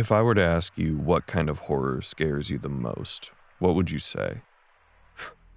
If I were to ask you what kind of horror scares you the most, what would you say?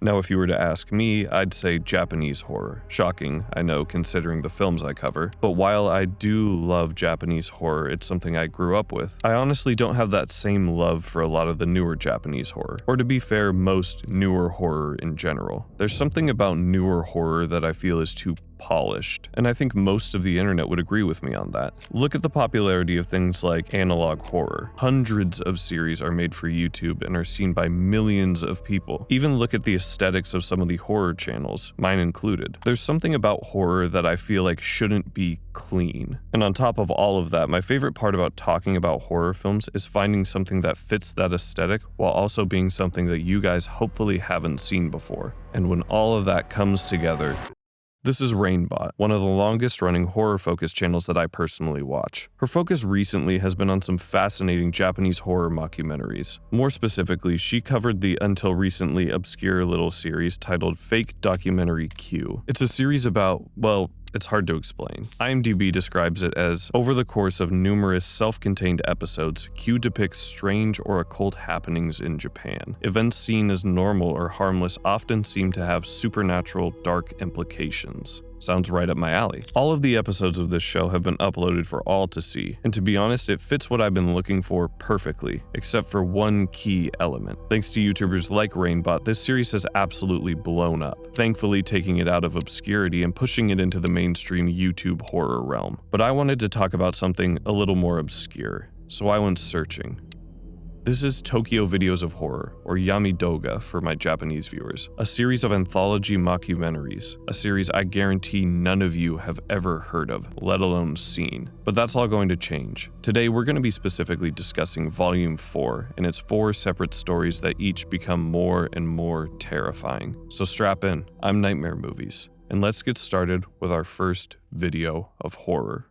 Now, if you were to ask me, I'd say Japanese horror. Shocking, I know, considering the films I cover. But while I do love Japanese horror, it's something I grew up with. I honestly don't have that same love for a lot of the newer Japanese horror. Or to be fair, most newer horror in general. There's something about newer horror that I feel is too polished, and I think most of the internet would agree with me on that. Look at the popularity of things like analog horror. Hundreds of series are made for YouTube and are seen by millions of people. Even look at the aesthetics of some of the horror channels, mine included. There's something about horror that I feel like shouldn't be clean. And on top of all of that, my favorite part about talking about horror films is finding something that fits that aesthetic while also being something that you guys hopefully haven't seen before. And when all of that comes together, this is Rainbot, one of the longest running horror-focused channels that I personally watch. Her focus recently has been on some fascinating Japanese horror mockumentaries. More specifically, she covered the until recently obscure little series titled Fake Documentary Q. It's a series about, well, it's hard to explain. IMDb describes it as, over the course of numerous self-contained episodes, Q depicts strange or occult happenings in Japan. Events seen as normal or harmless often seem to have supernatural, dark implications. Sounds right up my alley. All of the episodes of this show have been uploaded for all to see, and to be honest, it fits what I've been looking for perfectly, except for one key element. Thanks to YouTubers like Rainbot, this series has absolutely blown up, thankfully taking it out of obscurity and pushing it into the mainstream YouTube horror realm. But I wanted to talk about something a little more obscure, so I went searching. This is Tokyo Videos of Horror, or Yamidoga for my Japanese viewers, a series of anthology mockumentaries, a series I guarantee none of you have ever heard of, let alone seen. But that's all going to change. Today we're going to be specifically discussing Volume 4 and its 4 separate stories that each become more and more terrifying. So strap in, I'm Nightmare Movies, and let's get started with our first video of horror.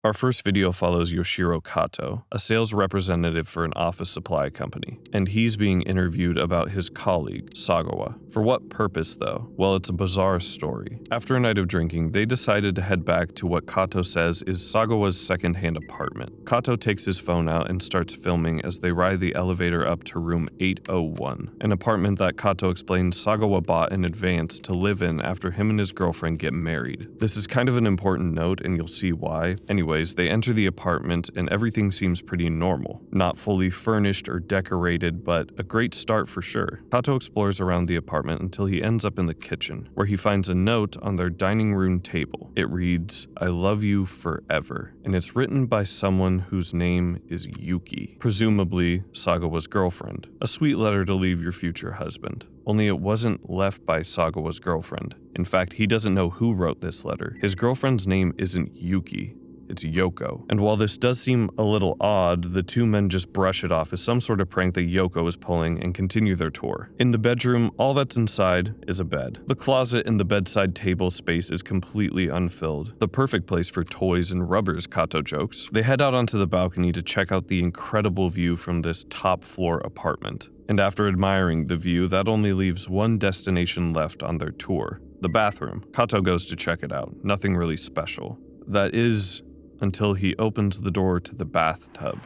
Our first video follows Yoshiro Kato, a sales representative for an office supply company, and he's being interviewed about his colleague, Sagawa. For what purpose, though? Well, it's a bizarre story. After a night of drinking, they decided to head back to what Kato says is Sagawa's second-hand apartment. Kato takes his phone out and starts filming as they ride the elevator up to room 801, an apartment that Kato explains Sagawa bought in advance to live in after him and his girlfriend get married. This is kind of an important note, and you'll see why. Anyways, they enter the apartment and everything seems pretty normal. Not fully furnished or decorated, but a great start for sure. Kato explores around the apartment until he ends up in the kitchen, where he finds a note on their dining room table. It reads, "I love you forever," and it's written by someone whose name is Yuki, presumably Sagawa's girlfriend. A sweet letter to leave your future husband. Only it wasn't left by Sagawa's girlfriend. In fact, he doesn't know who wrote this letter. His girlfriend's name isn't Yuki. It's Yoko. And while this does seem a little odd, the two men just brush it off as some sort of prank that Yoko is pulling and continue their tour. In the bedroom, all that's inside is a bed. The closet and the bedside table space is completely unfilled. The perfect place for toys and rubbers, Kato jokes. They head out onto the balcony to check out the incredible view from this top-floor apartment. And after admiring the view, that only leaves one destination left on their tour. The bathroom. Kato goes to check it out. Nothing really special. That is, until he opens the door to the bathtub.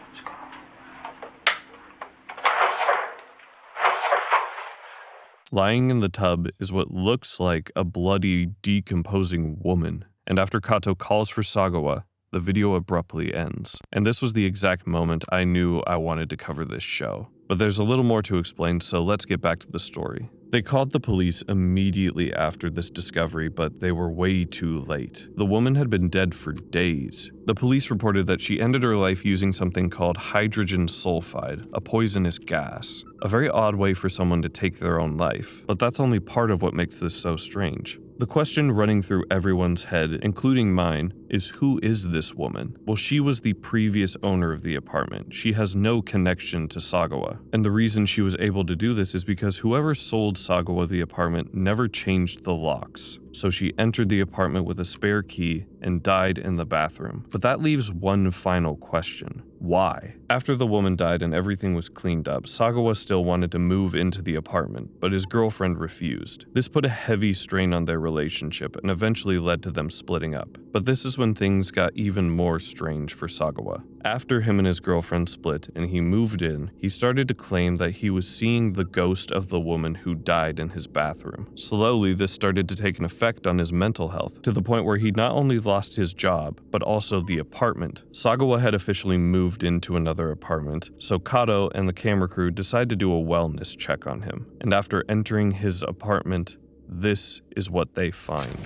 Lying in the tub is what looks like a bloody, decomposing woman, and after Kato calls for Sagawa, the video abruptly ends. And this was the exact moment I knew I wanted to cover this show. But there's a little more to explain, so let's get back to the story. They called the police immediately after this discovery, but they were way too late. The woman had been dead for days. The police reported that she ended her life using something called hydrogen sulfide, a poisonous gas. A very odd way for someone to take their own life, but that's only part of what makes this so strange. The question running through everyone's head, including mine, is who is this woman? Well, she was the previous owner of the apartment. She has no connection to Sagawa. And the reason she was able to do this is because whoever sold Sagawa the apartment never changed the locks. So she entered the apartment with a spare key and died in the bathroom. But that leaves one final question. Why? After the woman died and everything was cleaned up, Sagawa still wanted to move into the apartment, but his girlfriend refused. This put a heavy strain on their relationship and eventually led to them splitting up. But this is when things got even more strange for Sagawa. After him and his girlfriend split and he moved in, he started to claim that he was seeing the ghost of the woman who died in his bathroom. Slowly, this started to take an effect on his mental health, to the point where he not only lost his job, but also the apartment. Sagawa had officially moved into another apartment, so Kato and the camera crew decided to do a wellness check on him. And after entering his apartment, this is what they find.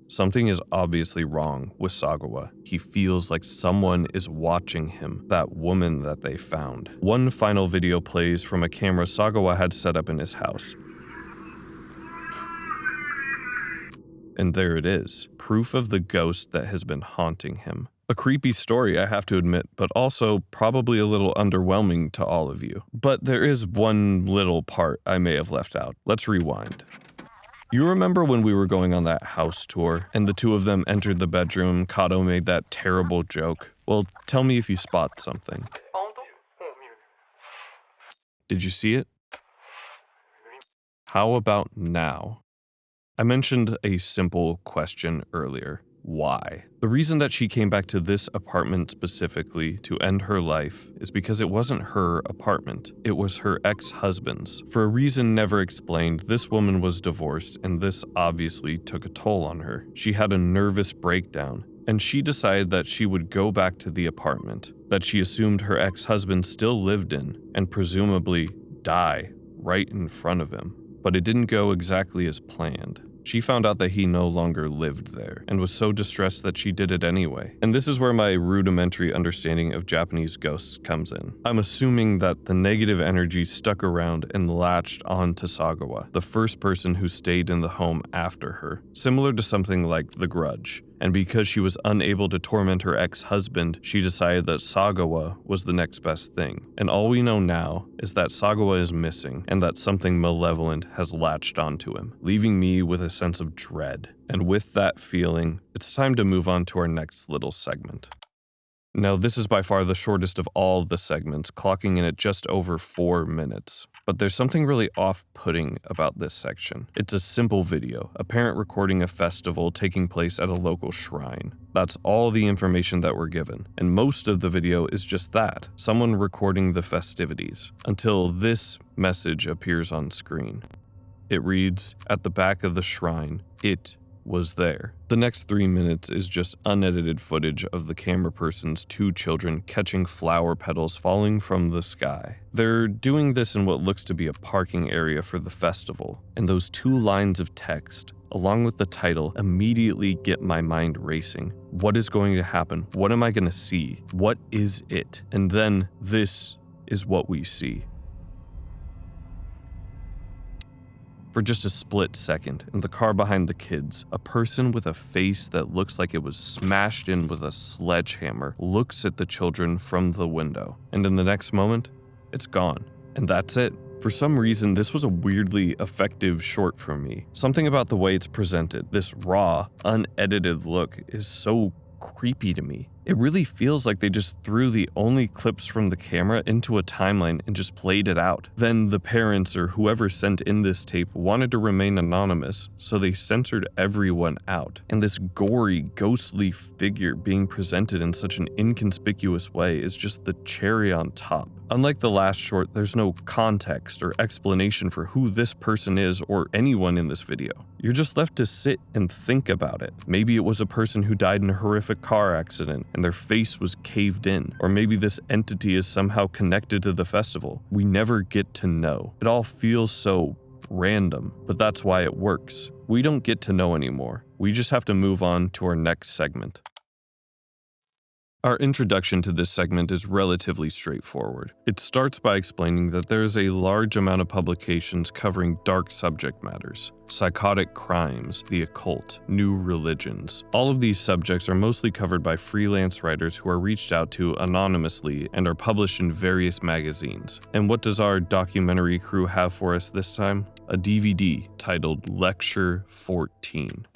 Something is obviously wrong with Sagawa. He feels like someone is watching him, that woman that they found. One final video plays from a camera Sagawa had set up in his house. And there it is, proof of the ghost that has been haunting him. A creepy story, I have to admit, but also probably a little underwhelming to all of you. But there is one little part I may have left out. Let's rewind. You remember when we were going on that house tour and the two of them entered the bedroom, Kato made that terrible joke? Well, tell me if you spot something. Did you see it? How about now? I mentioned a simple question earlier. Why? The reason that she came back to this apartment specifically to end her life is because it wasn't her apartment. It was her ex-husband's. For a reason never explained, this woman was divorced, and this obviously took a toll on her. She had a nervous breakdown, and she decided that she would go back to the apartment that she assumed her ex-husband still lived in, and presumably die right in front of him. But it didn't go exactly as planned. She found out that he no longer lived there, and was so distressed that she did it anyway. And this is where my rudimentary understanding of Japanese ghosts comes in. I'm assuming that the negative energy stuck around and latched on to Sagawa, the first person who stayed in the home after her, similar to something like The Grudge. And because she was unable to torment her ex-husband, she decided that Sagawa was the next best thing. And all we know now is that Sagawa is missing, and that something malevolent has latched onto him, leaving me with a sense of dread. And with that feeling, it's time to move on to our next little segment. Now, this is by far the shortest of all the segments, clocking in at just over 4 minutes. But there's something really off-putting about this section. It's a simple video, a parent recording a festival taking place at a local shrine. That's all the information that we're given, and most of the video is just that, someone recording the festivities, until this message appears on screen. It reads, "At the back of the shrine, it was there." The next 3 minutes is just unedited footage of the camera person's 2 children catching flower petals falling from the sky. They're doing this in what looks to be a parking area for the festival, and those 2 lines of text, along with the title, immediately get my mind racing. What is going to happen? What am I going to see? What is it? And then this is what we see. For just a split second, in the car behind the kids, a person with a face that looks like it was smashed in with a sledgehammer looks at the children from the window, and in the next moment, it's gone. And that's it. For some reason, this was a weirdly effective short for me. Something about the way it's presented, this raw, unedited look, is so creepy to me. It really feels like they just threw the only clips from the camera into a timeline and just played it out. Then the parents or whoever sent in this tape wanted to remain anonymous, so they censored everyone out. And this gory, ghostly figure being presented in such an inconspicuous way is just the cherry on top. Unlike the last short, there's no context or explanation for who this person is or anyone in this video. You're just left to sit and think about it. Maybe it was a person who died in a horrific car accident and their face was caved in, or maybe this entity is somehow connected to the festival. We never get to know. It all feels so random, but that's why it works. We don't get to know anymore. We just have to move on to our next segment. Our introduction to this segment is relatively straightforward. It starts by explaining that there is a large amount of publications covering dark subject matters, psychotic crimes, the occult, new religions. All of these subjects are mostly covered by freelance writers who are reached out to anonymously and are published in various magazines. And what does our documentary crew have for us this time? A DVD titled Lecture 14.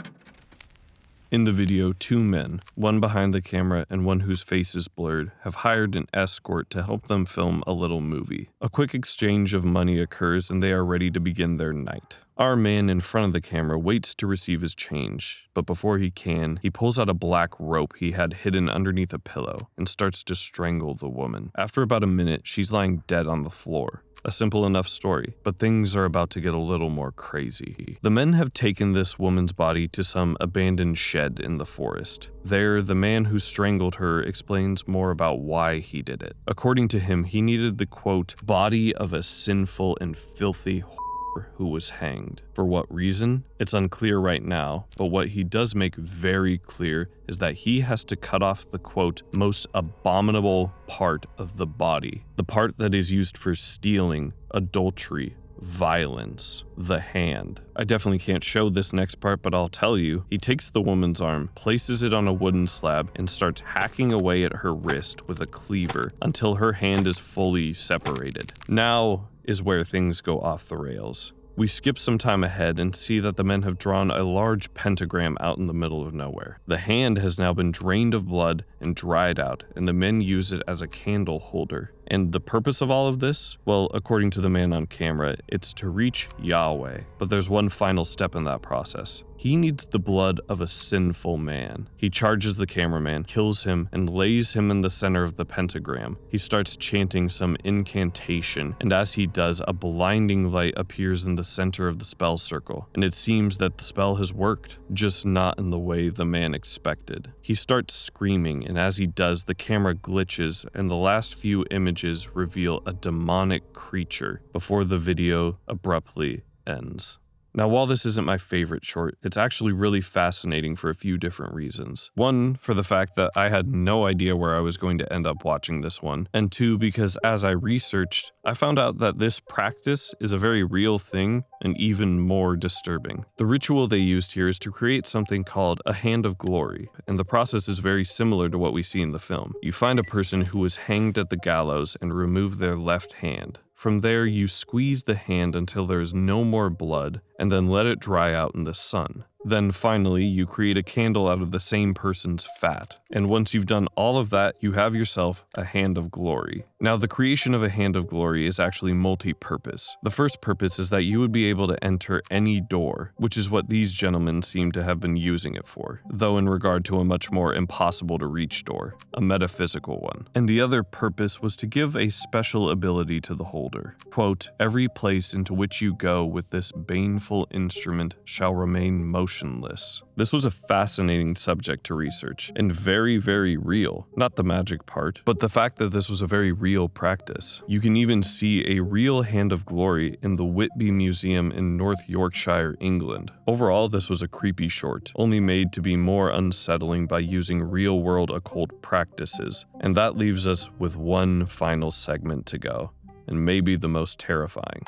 In the video, two men, one behind the camera and one whose face is blurred, have hired an escort to help them film a little movie. A quick exchange of money occurs and they are ready to begin their night. Our man in front of the camera waits to receive his change, but before he can, he pulls out a black rope he had hidden underneath a pillow and starts to strangle the woman. After about a minute, she's lying dead on the floor. A simple enough story, but things are about to get a little more crazy. The men have taken this woman's body to some abandoned shed in the forest. There, the man who strangled her explains more about why he did it. According to him, he needed the, quote, body of a sinful and filthy who was hanged. For what reason? It's unclear right now, but what he does make very clear is that he has to cut off the, quote, most abominable part of the body, the part that is used for stealing, adultery, violence, the hand. I definitely can't show this next part, but I'll tell you. He takes the woman's arm, places it on a wooden slab, and starts hacking away at her wrist with a cleaver until her hand is fully separated. Now is where things go off the rails. We skip some time ahead and see that the men have drawn a large pentagram out in the middle of nowhere. The hand has now been drained of blood and dried out, and the men use it as a candle holder. And the purpose of all of this? Well, according to the man on camera, it's to reach Yahweh. But there's one final step in that process. He needs the blood of a sinful man. He charges the cameraman, kills him, and lays him in the center of the pentagram. He starts chanting some incantation, and as he does, a blinding light appears in the center of the spell circle, and it seems that the spell has worked, just not in the way the man expected. He starts screaming, and as he does, the camera glitches, and the last few images reveal a demonic creature before the video abruptly ends. Now, while this isn't my favorite short, it's actually really fascinating for a few different reasons. One, for the fact that I had no idea where I was going to end up watching this one, and two, because as I researched, I found out that this practice is a very real thing and even more disturbing. The ritual they used here is to create something called a hand of glory, and the process is very similar to what we see in the film. You find a person who was hanged at the gallows and remove their left hand. From there, you squeeze the hand until there is no more blood, and then let it dry out in the sun. Then finally, you create a candle out of the same person's fat. And once you've done all of that, you have yourself a hand of glory. Now, the creation of a hand of glory is actually multi-purpose. The first purpose is that you would be able to enter any door, which is what these gentlemen seem to have been using it for, though in regard to a much more impossible to reach door, a metaphysical one. And the other purpose was to give a special ability to the holder. Quote, every place into which you go with this baneful instrument shall remain motionless. This was a fascinating subject to research, and very, very real. Not the magic part, but the fact that this was a very real practice. You can even see a real hand of glory in the Whitby Museum in North Yorkshire, England. Overall, this was a creepy short, only made to be more unsettling by using real-world occult practices. And that leaves us with one final segment to go, and maybe the most terrifying.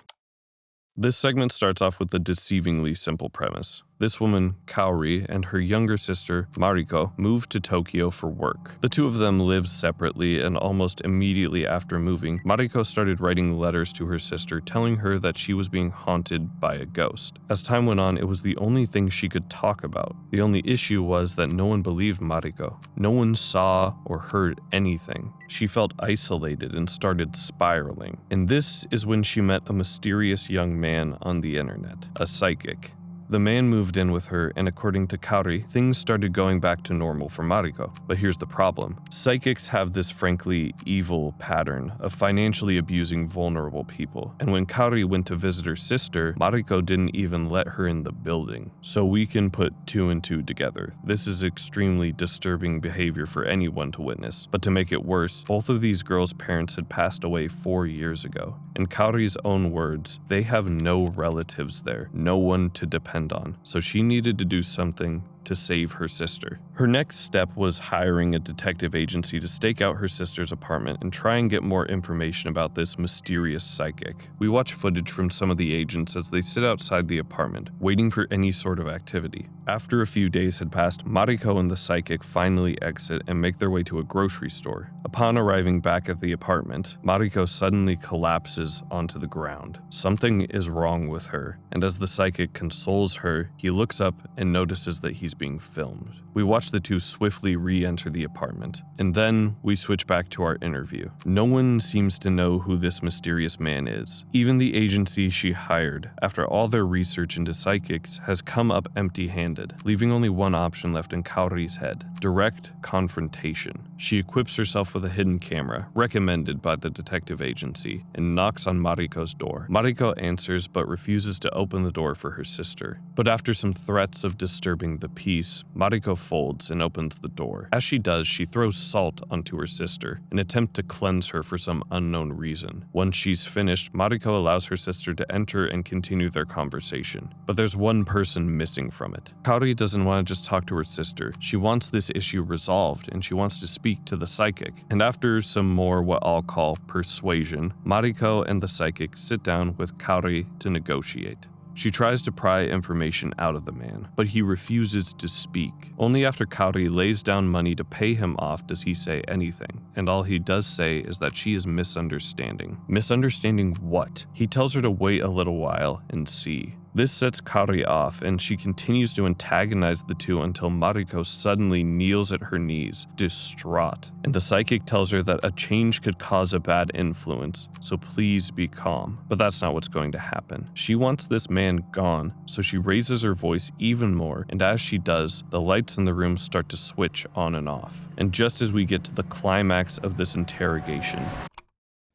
This segment starts off with a deceivingly simple premise. This woman, Kaori, and her younger sister, Mariko, moved to Tokyo for work. The two of them lived separately, and almost immediately after moving, Mariko started writing letters to her sister telling her that she was being haunted by a ghost. As time went on, it was the only thing she could talk about. The only issue was that no one believed Mariko. No one saw or heard anything. She felt isolated and started spiraling. And this is when she met a mysterious young man on the internet, a psychic. The man moved in with her, and according to Kaori, things started going back to normal for Mariko. But here's the problem. Psychics have this frankly evil pattern of financially abusing vulnerable people. And when Kaori went to visit her sister, Mariko didn't even let her in the building. So we can put two and two together. This is extremely disturbing behavior for anyone to witness. But to make it worse, both of these girls' parents had passed away 4 years ago. In Kaori's own words, they have no relatives there, no one to depend on, so she needed to do something to save her sister. Her next step was hiring a detective agency to stake out her sister's apartment and try and get more information about this mysterious psychic. We watch footage from some of the agents as they sit outside the apartment, waiting for any sort of activity. After a few days had passed, Mariko and the psychic finally exit and make their way to a grocery store. Upon arriving back at the apartment, Mariko suddenly collapses onto the ground. Something is wrong with her, and as the psychic consoles her, he looks up and notices that he's being filmed. We watch the two swiftly re-enter the apartment, and then we switch back to our interview. No one seems to know who this mysterious man is. Even the agency she hired, after all their research into psychics, has come up empty-handed, leaving only one option left in Kaori's head: direct confrontation. She equips herself with a hidden camera, recommended by the detective agency, and knocks on Mariko's door. Mariko answers but refuses to open the door for her sister. But after some threats of disturbing the peace, Mariko folds and opens the door. As she does, she throws salt onto her sister, an attempt to cleanse her for some unknown reason. Once she's finished, Mariko allows her sister to enter and continue their conversation. But there's one person missing from it. Kaori doesn't want to just talk to her sister. She wants this issue resolved, and she wants to speak to the psychic. And after some more what I'll call persuasion, Mariko and the psychic sit down with Kaori to negotiate. She tries to pry information out of the man, but he refuses to speak. Only after Kaori lays down money to pay him off does he say anything, and all he does say is that she is misunderstanding. Misunderstanding what? He tells her to wait a little while and see. This sets Kaori off, and she continues to antagonize the two until Mariko suddenly kneels at her knees, distraught, and the psychic tells her that a change could cause a bad influence, so please be calm. But that's not what's going to happen. She wants this man gone, so she raises her voice even more, and as she does, the lights in the room start to switch on and off. And just as we get to the climax of this interrogation,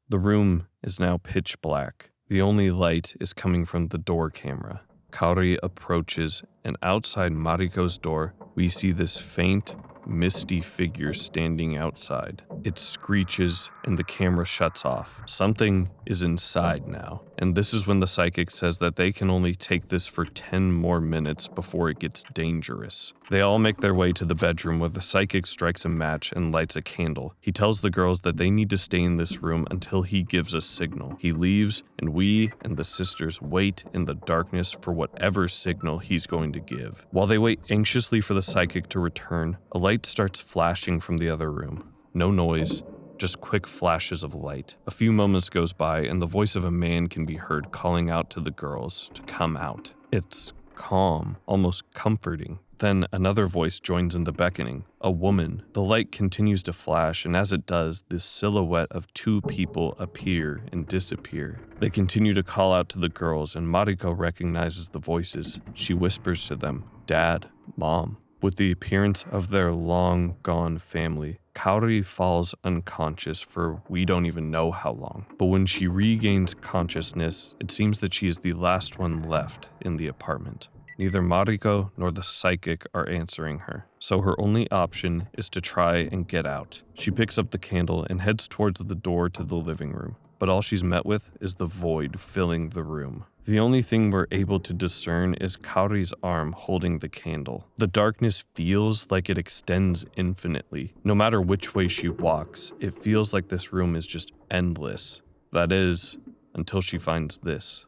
the room is now pitch black. The only light is coming from the door camera. Kaori approaches, and outside Mariko's door, we see this faint, misty figure standing outside. It screeches, and the camera shuts off. Something is inside now, and this is when the psychic says that they can only take this for 10 more minutes before it gets dangerous. They all make their way to the bedroom where the psychic strikes a match and lights a candle. He tells the girls that they need to stay in this room until he gives a signal. He leaves, and we and the sisters wait in the darkness for whatever signal he's going to give. While they wait anxiously for the psychic to return, a light starts flashing from the other room. No noise, just quick flashes of light. A few moments goes by, and the voice of a man can be heard calling out to the girls to come out. It's calm, almost comforting. Then another voice joins in the beckoning, a woman. The light continues to flash, and as it does, this silhouette of two people appear and disappear. They continue to call out to the girls, and Mariko recognizes the voices. She whispers to them, "Dad, Mom." With the appearance of their long-gone family, Kaori falls unconscious for we don't even know how long. But when she regains consciousness, it seems that she is the last one left in the apartment. Neither Mariko nor the psychic are answering her, so her only option is to try and get out. She picks up the candle and heads towards the door to the living room, but all she's met with is the void filling the room. The only thing we're able to discern is Kaori's arm holding the candle. The darkness feels like it extends infinitely. No matter which way she walks, it feels like this room is just endless. That is, until she finds this.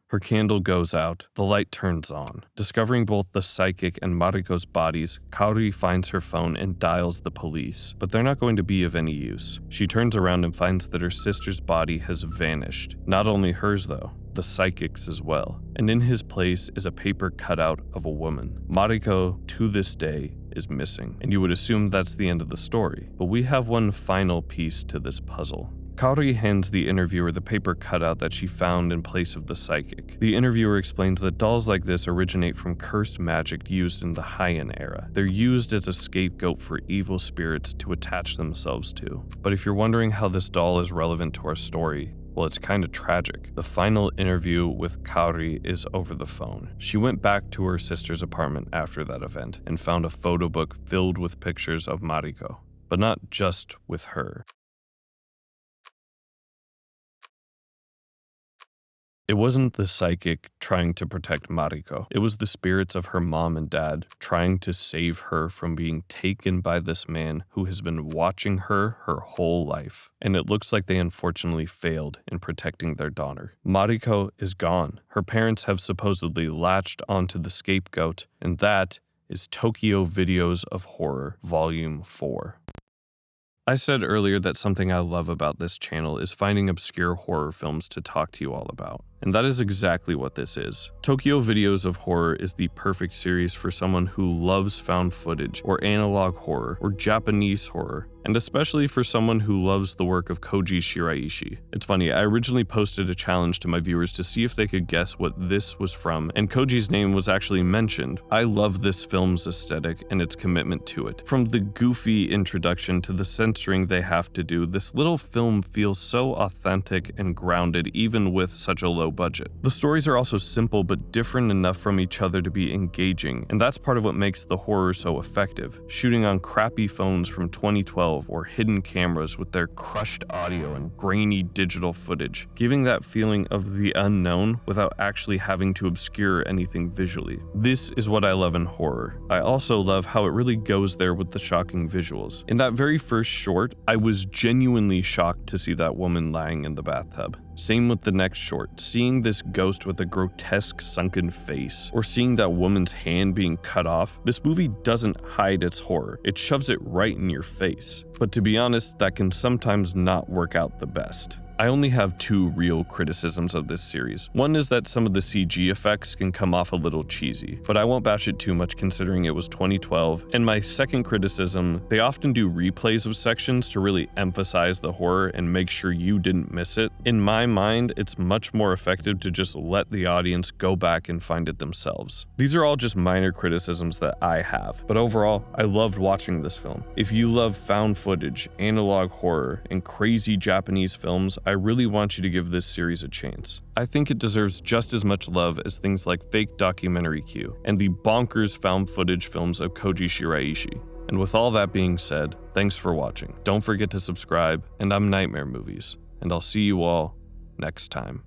Her candle goes out, the light turns on. Discovering both the psychic and Mariko's bodies, Kaori finds her phone and dials the police, but they're not going to be of any use. She turns around and finds that her sister's body has vanished. Not only hers though, the psychic's as well. And in his place is a paper cutout of a woman. Mariko, to this day, is missing, and you would assume that's the end of the story. But we have one final piece to this puzzle. Kaori hands the interviewer the paper cutout that she found in place of the psychic. The interviewer explains that dolls like this originate from cursed magic used in the Heian era. They're used as a scapegoat for evil spirits to attach themselves to. But if you're wondering how this doll is relevant to our story, well, it's kinda tragic. The final interview with Kaori is over the phone. She went back to her sister's apartment after that event and found a photo book filled with pictures of Mariko. But not just with her. It wasn't the psychic trying to protect Mariko. It was the spirits of her mom and dad trying to save her from being taken by this man who has been watching her whole life. And it looks like they unfortunately failed in protecting their daughter. Mariko is gone. Her parents have supposedly latched onto the scapegoat, and that is Tokyo Videos of Horror Volume 4. I said earlier that something I love about this channel is finding obscure horror films to talk to you all about. And that is exactly what this is. Tokyo Videos of Horror is the perfect series for someone who loves found footage, or analog horror, or Japanese horror, and especially for someone who loves the work of Koji Shiraishi. It's funny, I originally posted a challenge to my viewers to see if they could guess what this was from, and Koji's name was actually mentioned. I love this film's aesthetic and its commitment to it. From the goofy introduction to the censoring they have to do, this little film feels so authentic and grounded even with such a low budget. The stories are also simple but different enough from each other to be engaging, and that's part of what makes the horror so effective. Shooting on crappy phones from 2012 or hidden cameras with their crushed audio and grainy digital footage, giving that feeling of the unknown without actually having to obscure anything visually. This is what I love in horror. I also love how it really goes there with the shocking visuals. In that very first short, I was genuinely shocked to see that woman lying in the bathtub. Same with the next short, seeing this ghost with a grotesque sunken face, or seeing that woman's hand being cut off. This movie doesn't hide its horror, it shoves it right in your face. But to be honest, that can sometimes not work out the best. I only have two real criticisms of this series. One is that some of the CG effects can come off a little cheesy, but I won't bash it too much considering it was 2012. And my second criticism, they often do replays of sections to really emphasize the horror and make sure you didn't miss it. In my mind, it's much more effective to just let the audience go back and find it themselves. These are all just minor criticisms that I have, but overall, I loved watching this film. If you love found footage, analog horror, and crazy Japanese films, I really want you to give this series a chance. I think it deserves just as much love as things like Fake Documentary Q and the bonkers found footage films of Koji Shiraishi. And with all that being said, thanks for watching. Don't forget to subscribe, and I'm Nightmare Movies, and I'll see you all next time.